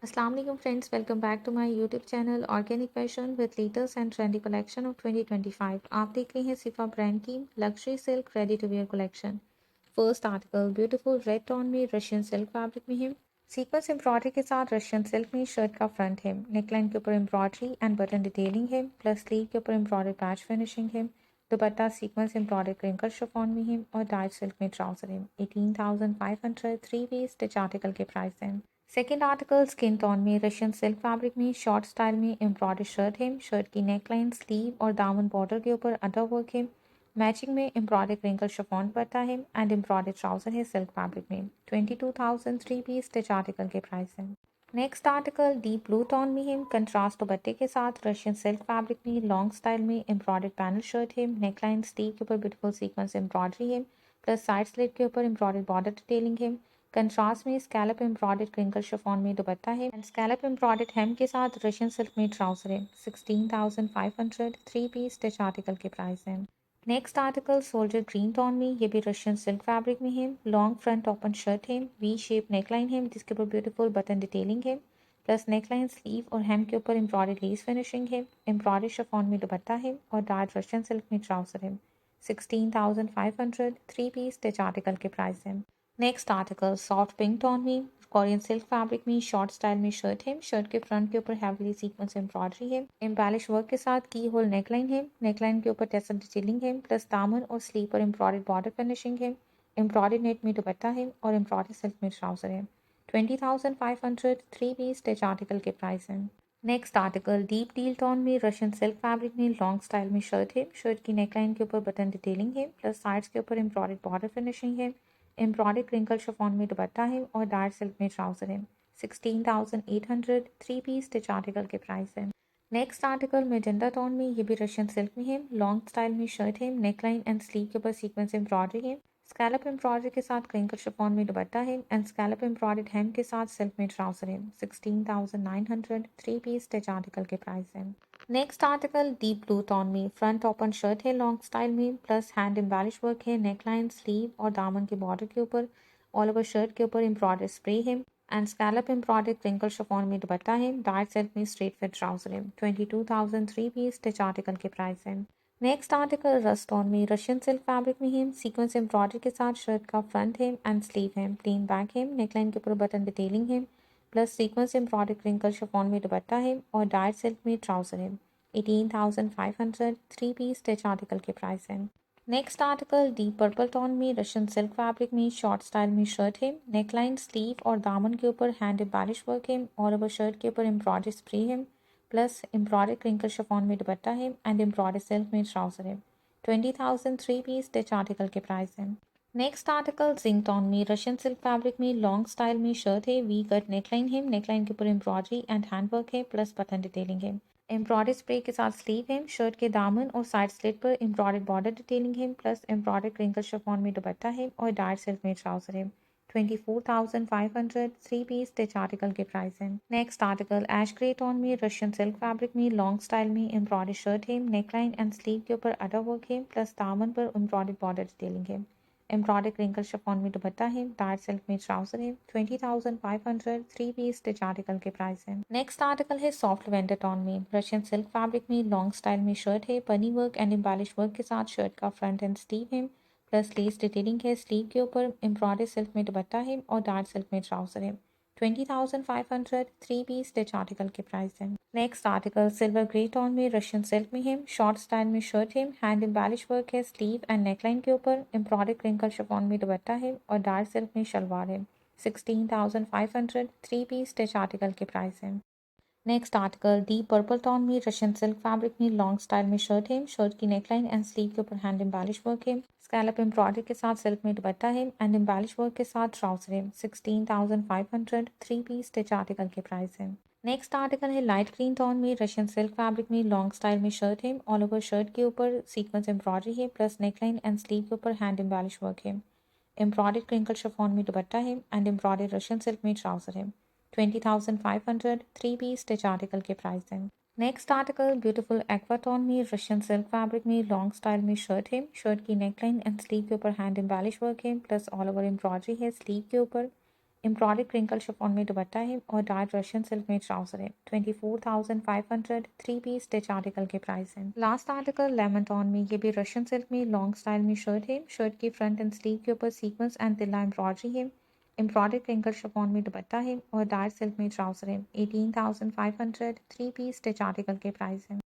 अस्सलाम वालेकुम friends, welcome back to my YouTube channel organic fashion with latest and trendy collection of 2025। आप देख रहे हैं सिफा ब्रांड की luxury silk ready to wear collection. First article beautiful red tone में Russian silk fabric में है। सीक्वेंस एम्ब्रॉयडरी के साथ रशियन सिल्क में शर्ट का फ्रंट है। नेकलाइन के ऊपर एम्ब्रॉयडरी एंड बटन डिटेलिंग है, प्लस स्लीव के ऊपर एम्ब्रॉयडरी पैच फिनिशिंग है। दुपट्टा सीक्वेंस एम्ब्रॉयडरी क्रिंकल शिफॉन में है और डाइट सिल्क में ट्राउजर है। 18,500 थ्री पीस स्टिच आर्टिकल के प्राइस हैं। सेकेंड आर्टिकल स्किन टोन में रशियन सिल्क फैब्रिक में शॉर्ट स्टाइल में एम्ब्रॉयडर्ड शर्ट है। शर्ट की नेकलाइन, स्लीव और दामन बॉर्डर के ऊपर अंडर वर्क है। मैचिंग में एम्ब्रॉयडर्ड क्रिंकल शिफॉन पट्टा है एंड एम्ब्रॉयडर्ड ट्राउजर है सिल्क फैब्रिक में। 22,000 थ्री पीस स्टिच आर्टिकल के प्राइस हैं। Next article deep blue tone में है। कंट्रास्ट दुपट्टे के साथ रशियन सिल्क फैब्रिक में लॉन्ग स्टाइल में एम्ब्रॉयडर्ड पैनल शर्ट है। नेकलाइन, स्लीव के ऊपर ब्यूटीफुल सीक्वेंस एम्ब्रॉयडरी है, प्लस साइड स्लिट के ऊपर एम्ब्रॉयडर्ड बॉर्डर डिटेलिंग है। कंट्रास्ट में स्कैलप एम्ब्रॉयडर्ड क्रिंकल शिफॉन में दुपट्टा है एंड स्कैलप एम्ब्रॉयडर्ड हेम के साथ रशियन सिल्क में ट्राउजर है। 16,500 थ्री पीस स्टिच आर्टिकल के प्राइस हैं। Next article soldier green tone में, ये भी रशियन सिल्क फैब्रिक में है। लॉन्ग फ्रंट ओपन शर्ट है, वी शेप नेकलाइन है जिसके ऊपर ब्यूटीफुल बटन डिटेलिंग है, प्लस नेकलाइन, स्लीव और हेम के ऊपर एम्ब्रॉयडर्ड लेस फिनिशिंग है। एम्ब्रॉयडर्ड शिफॉन में दुपट्टा है और डार्क रशियन सिल्क में ट्राउजर है। 16,500 थ्री पीस स्टिच आर्टिकल के प्राइस हैं। Next article soft pink tone में कोरियन सिल्क फैब्रिक में शॉर्ट स्टाइल में शर्ट है। शर्ट के फ्रंट के ऊपर हैवीली सीक्वेंस एम्ब्रॉयडरी है। एम्बेलिश वर्क के साथ की होल नेकलाइन है। नेकलाइन के ऊपर टेसल डिटेलिंग है, प्लस दामन और स्लीव पर एम्ब्रॉयडर्ड बॉर्डर फिनिशिंग है। एम्ब्रॉयडर्ड नेट में दुपट्टा है और एम्ब्रॉयडर्ड सिल्क में ट्राउजर है। 20,500 थ्री पीस स्टिच आर्टिकल के प्राइस हैं। Next article deep deal tone में रशियन सिल्क फैब्रिक में लॉन्ग स्टाइल में शर्ट है। शर्ट की नेकलाइन के ऊपर बटन डिटेलिंग है, प्लस साइड्स के ऊपर एम्ब्रॉयडर्ड बॉर्डर फिनिशिंग है। एम्ब्रॉयडर्ड क्रिंकल शिफॉन में दुपट्टा है और डार्क सिल्क में ट्राउजर है। 16,800 थ्री पीस स्टिच आर्टिकल के प्राइस है। नेक्स्ट आर्टिकल मेजेंडा टोन में, ये भी रशियन सिल्क में है। लॉन्ग स्टाइल में शर्ट है। नेकलाइन एंड स्लीव के ऊपर सीक्वेंस एम्ब्रॉयडरी है। स्कैलप एम्ब्रॉयडरी के साथ क्रिंकल शिफॉन में दुपट्टा है एंड स्कैलप एम्ब्रॉयडर्ड हेम के साथ सिल्क में ट्राउजर है। 16,900 थ्री पीस स्टिच आर्टिकल के प्राइस है। Next article deep blue tone में फ्रंट ओपन शर्ट है लॉन्ग स्टाइल में, प्लस हैंड एम्बेलिश वर्क है। नेकलाइन, स्लीव और दामन के बॉर्डर के ऊपर ऑल ओवर शर्ट के ऊपर एम्ब्रॉयडर्ड स्प्रे है and scallop embroidered crinkle chiffon में दुपट्टा है। डार्क सिल्क में स्ट्रेट फिट ट्राउजर है। 22,000 थ्री पीस स्टिच आर्टिकल के प्राइस है। नेक्स्ट आर्टिकल रस्ट ऑन में रशियन सिल्क फैब्रिक में है। सीक्वेंस एम्ब्रॉयडरी के साथ शर्ट का फ्रंट है एंड स्लीव है। प्लेन बैक है। नेकलाइन के ऊपर बटन डिटेलिंग है, plus sequence embroidery crinkle chiffon में दुपट्टा है और डार्क सिल्क में ट्राउजर है। 18,500 थ्री पीस स्टिच आर्टिकल के प्राइस है। Next article deep purple tone में रशियन सिल्क फैब्रिक में शॉर्ट स्टाइल में शर्ट है। नेकलाइन, स्लीव और दामन के ऊपर हैंड एम्बेलिश वर्क है। ऑल ओवर शर्ट के ऊपर एम्ब्रॉयडरी स्प्रे है, प्लस एम्ब्रॉयडरी क्रिंकल शिफॉन में दुपट्टा है एंड एम्ब्रॉयडरी सिल्क में ट्राउजर है। 20,000 थ्री पीस स्टिच आर्टिकल के प्राइस है। नेक्स्ट आर्टिकल जिंक टोन में रशियन सिल्क फैब्रिक में लॉन्ग स्टाइल में शर्ट है। वी कट नेकलाइन है। नेकलाइन के ऊपर एम्ब्रॉयडरी एंड हैंडवर्क है, प्लस बटन डिटेलिंग है। एम्ब्रॉयडरी स्प्रे के साथ स्लीव है। शर्ट के दामन और साइड स्लिट पर एम्ब्रॉयडर्ड बॉर्डर डिटेलिंग है, प्लस एम्ब्रॉयडर्ड क्रिंकल शिफॉन में दुपट्टा है और डार्क सिल्क में ट्राउजर है। 24,500 थ्री पीस स्टिच आर्टिकल के प्राइस हैं। Next article ash grey tone में रशियन सिल्क फैब्रिक में लॉन्ग स्टाइल में एम्ब्रॉयडर्ड शर्ट है। नेकलाइन एंड स्लीव के ऊपर अडर वर्क है, प्लस दामन पर एम्ब्रॉयडर्ड बॉर्डर डिटेलिंग है। एम्ब्रॉयडर्ड क्रिंकल शिफॉन में दुपट्टा है। डार्क सिल्क में ट्राउजर है। 20,500 थ्री पीस स्टिच आर्टिकल के प्राइस है। नेक्स्ट आर्टिकल है सॉफ्ट वेंडर टोन में रशियन सिल्क फैब्रिक में लॉन्ग स्टाइल में शर्ट है। पनी वर्क एंड एम्बेलिश वर्क के साथ शर्ट का फ्रंट एंड स्लीव है, प्लस लेस डिटेलिंग है। स्लीव के ऊपर एम्ब्रॉयडर्ड सिल्क में दुपट्टा है और डार्क सिल्क में ट्राउजर है। 20,500 थ्री पीस स्टिच आर्टिकल के प्राइस है। Next article silver grey tone में रशियन सिल्क में है। शॉर्ट स्टाइल में शर्ट है। हैंड एम्बेलिश वर्क है। स्लीव एंड नेकलाइन के ऊपर एम्ब्रॉयडर्ड क्रिंकल शिफॉन में दुपट्टा है और डार्क सिल्क में शलवार है। 16,500 थ्री पीस स्टिच आर्टिकल के प्राइस है। Next article deep purple tone में रशियन सिल्क फैब्रिक में लॉन्ग स्टाइल में शर्ट है। शर्ट की नेकलाइन एंड स्लीव के ऊपर हैंड एम्बेलिश वर्क है। स्कैलप एम्ब्रॉयडरी के साथ सिल्क में दुपट्टा है एंड एम्बेलिश वर्क के साथ ट्राउजर है। 16,500 थ्री पीस स्टिच आर्टिकल के प्राइस है। नेक्स्ट आर्टिकल है लाइट ग्रीन टोन में रशियन सिल्क फैब्रिक में लॉन्ग स्टाइल में शर्ट है। ऑल ओवर शर्ट के ऊपर सीक्वेंस एम्ब्रॉयडरी है, प्लस नेकलाइन एंड स्लीव के ऊपर हैंड एम्बेलिश वर्क है। एम्ब्रॉयडर्ड क्रिंकल शिफॉन में दुपट्टा है एंड एम्ब्रॉयडर्ड रशियन सिल्क में ट्राउजर है। 20,500 थ्री पीस स्टिच आर्टिकल के प्राइस हैं। Next article beautiful aqua tone में रशियन सिल्क फैब्रिक में लॉन्ग स्टाइल में शर्ट है। शर्ट की नेकलाइन एंड स्लीव के ऊपर हैंड एम्बेलिश वर्क है, प्लस ऑल ओवर एम्ब्रॉयडरी है स्लीव के ऊपर। एम्ब्रॉयडर्ड क्रिंकल शिफॉन में दुपट्टा है और डार्क रशियन सिल्क में ट्राउजर है। 24,500 थ्री पीस स्टिच आर्टिकल के प्राइस हैं। लास्ट आर्टिकल लेमन टोन में, ये भी रशियन सिल्क में लॉन्ग स्टाइल में शर्ट है। शर्ट की फ्रंट एंड स्लीव के ऊपर सीक्वेंस एंड तिल्ला एम्ब्रॉयडरी है। एम्ब्रॉयडर्ड क्रिंकल शिफॉन में दुपट्टा है और डार्क सिल्क में ट्राउजर है। 18,500 थ्री पीस स्टिच आर्टिकल के प्राइस हैं।